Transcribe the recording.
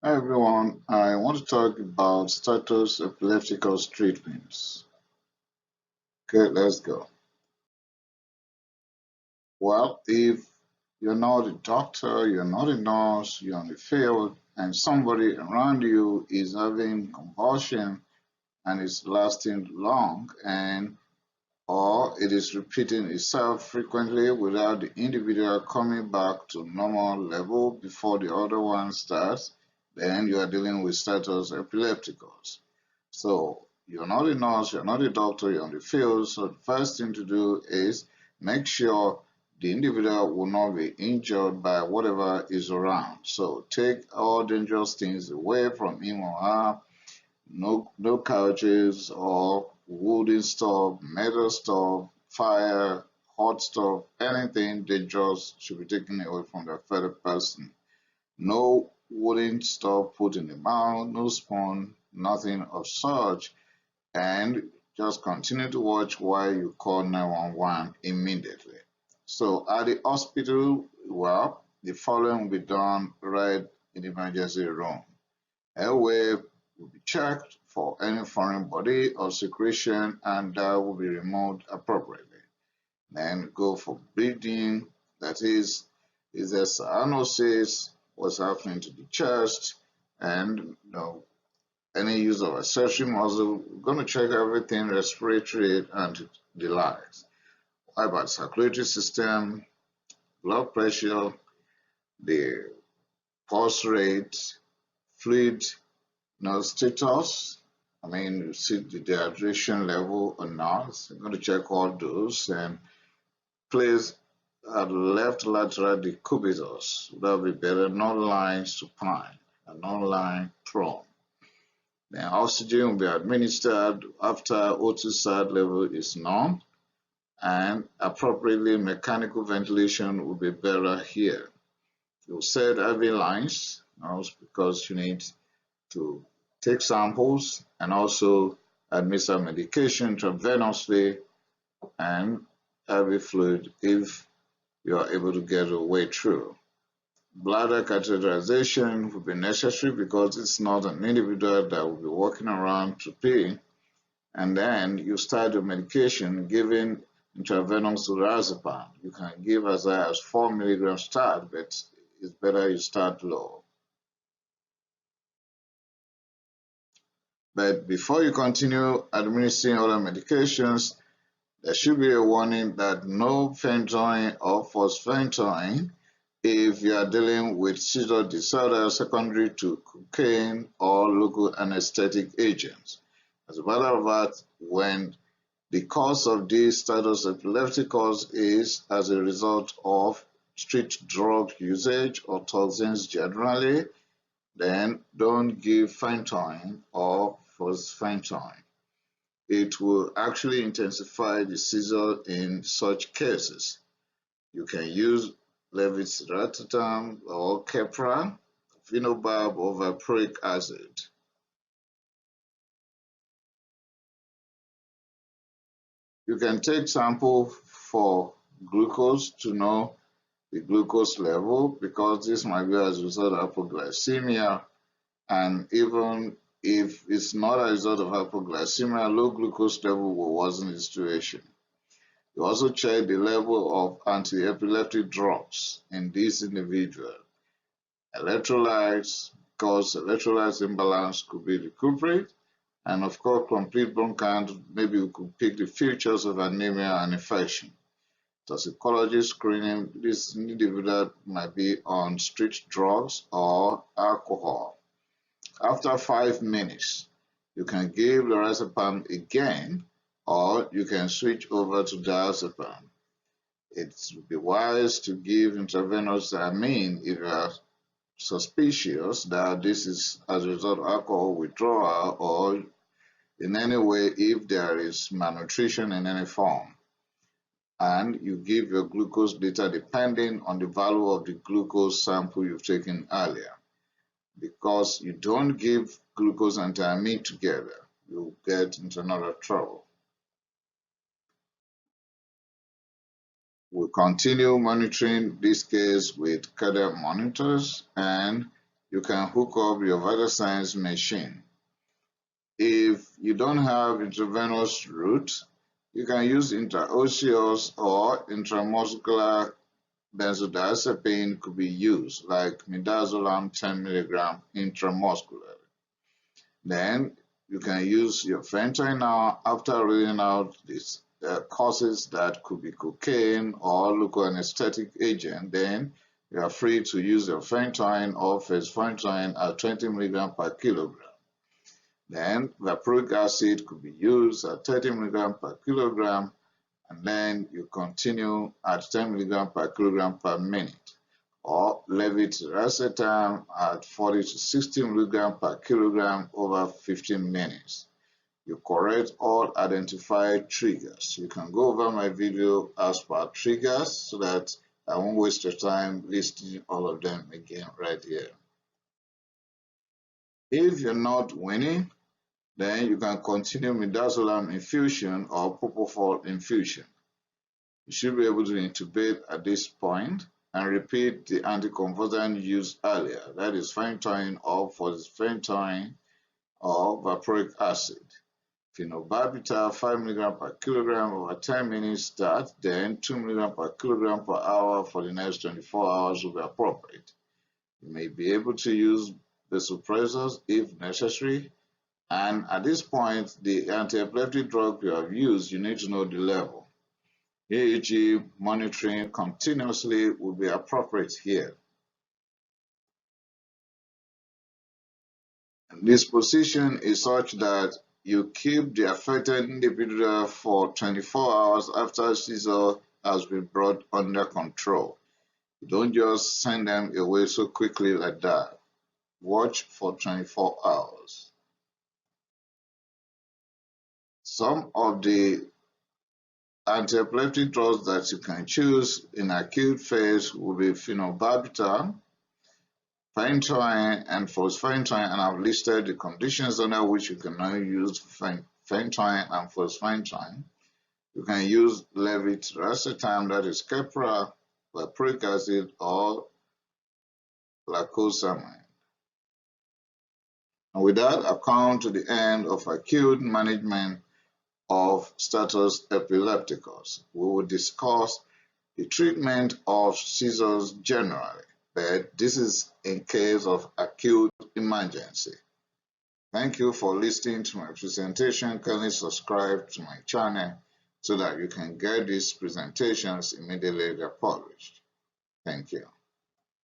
Hi everyone, I want to talk about status epilepticus treatments. Okay, let's go. Well, if you're not a doctor, you're not a nurse, you're on the field, and somebody around you is having convulsion and it's lasting long, and or it is repeating itself frequently without the individual coming back to normal level before the other one starts, then you are dealing with status epilepticus. So you're not a nurse, you're not a doctor, you're on the field. So the first thing to do is make sure the individual will not be injured by whatever is around. So take all dangerous things away from him or her. No couches or wooden stuff, metal stuff, fire, hot stuff, anything dangerous should be taken away from the affected person. No wooden stuff put in the mouth, no spoon, nothing of such, and just continue to watch while you call 911 immediately. So at the hospital, well, the following will be done right in the emergency room. Airway will be checked for any foreign body or secretion, and that will be removed appropriately. Then go for breathing, that is there cyanosis, what's happening to the chest, and any use of accessory muscle. We're going to check everything, respiratory and the likes. What about circulatory system, blood pressure, the pulse rate, fluid status? I mean, you see the dehydration level or not. So I'm going to check all those and place at left lateral decubitus. That would be better, non-line supine and non-line prone. Then oxygen will be administered after O2 sat level is known, and appropriately mechanical ventilation will be better here. You set IV lines because you need to take samples and also administer medication intravenously and IV fluid if you are able to get a way through. Bladder catheterization will be necessary because it's not an individual that will be walking around to pee, and then you start the medication giving intravenous Lorazepam. You can give as high as 4 milligrams start, but it's better you start low. But before you continue administering other medications, there should be a warning that no phenytoin or Fosphenytoin if you are dealing with seizure disorder secondary to cocaine or local anesthetic agents. As a matter of fact, when the cause of this status epilepticus is as a result of street drug usage or toxins generally, then don't give phenytoin or Fosphenytoin. It will actually intensify the seizure in such cases. You can use levetiracetam or Keppra, phenobarb or valproic acid. You can take sample for glucose to know the glucose level because this might be as a result of hypoglycemia, and even if it's not a result of hypoglycemia, low glucose level will worsen the situation. You also check the level of anti-epileptic drugs in this individual. Electrolytes, because electrolytes imbalance could be the culprit, and of course complete bone count, maybe we could pick the features of anemia and infection. Toxicology screening, this individual might be on street drugs or alcohol. After 5 minutes, you can give Lorazepam again, or you can switch over to Diazepam. It would be wise to give intravenous Thiamine if you are suspicious that this is as a result of alcohol withdrawal or in any way if there is malnutrition in any form. And you give your glucose data depending on the value of the glucose sample you've taken earlier. Because you don't give glucose and thiamine together, you'll get into another trouble. We'll continue monitoring this case with cardiac monitors and you can hook up your vital signs machine. If you don't have intravenous route, you can use intraosseous or intramuscular benzodiazepine could be used, like midazolam 10 mg intramuscularly. Then you can use your Phenytoin now after reading out these causes that could be cocaine or local anesthetic agent. Then you are free to use your Phenytoin or Fosphenytoin at 20 mg per kilogram. Then valproic acid could be used at 30 mg per kilogram, and then you continue at 10 mg per kilogram per minute, or levetiracetam at 40 to 60 mg per kilogram over 15 minutes. You correct all identified triggers. You can go over my video as per triggers so that I won't waste your time listing all of them again right here. If you're not winning, then you can continue midazolam infusion or propofol infusion. You should be able to intubate at this point and repeat the anticonvulsant used earlier, that is Phenytoin or Fosphenytoin or valproic acid. Phenobarbital 5 mg per kilogram over 10 minutes start, then 2 mg per kilogram per hour for the next 24 hours will be appropriate. You may be able to use vasopressors if necessary, and at this point, the anti-epileptic drug you have used, you need to know the level. EEG monitoring continuously will be appropriate here. And disposition is such that you keep the affected individual for 24 hours after seizure has been brought under control. You don't just send them away so quickly like that. Watch for 24 hours. Some of the anti-epileptic drugs that you can choose in acute phase will be phenobarbital, Phenytoin, and Fosphenytoin, and I've listed the conditions under which you can now use Phenytoin and Fosphenytoin. You can use levetiracetam, that is Keppra, valproic acid, or lacosamine. And with that, I've come to the end of acute management of status epilepticus. We will discuss the treatment of seizures generally, but this is in case of acute emergency. Thank you for listening to my presentation. Kindly subscribe to my channel so that you can get these presentations immediately they're published. Thank you.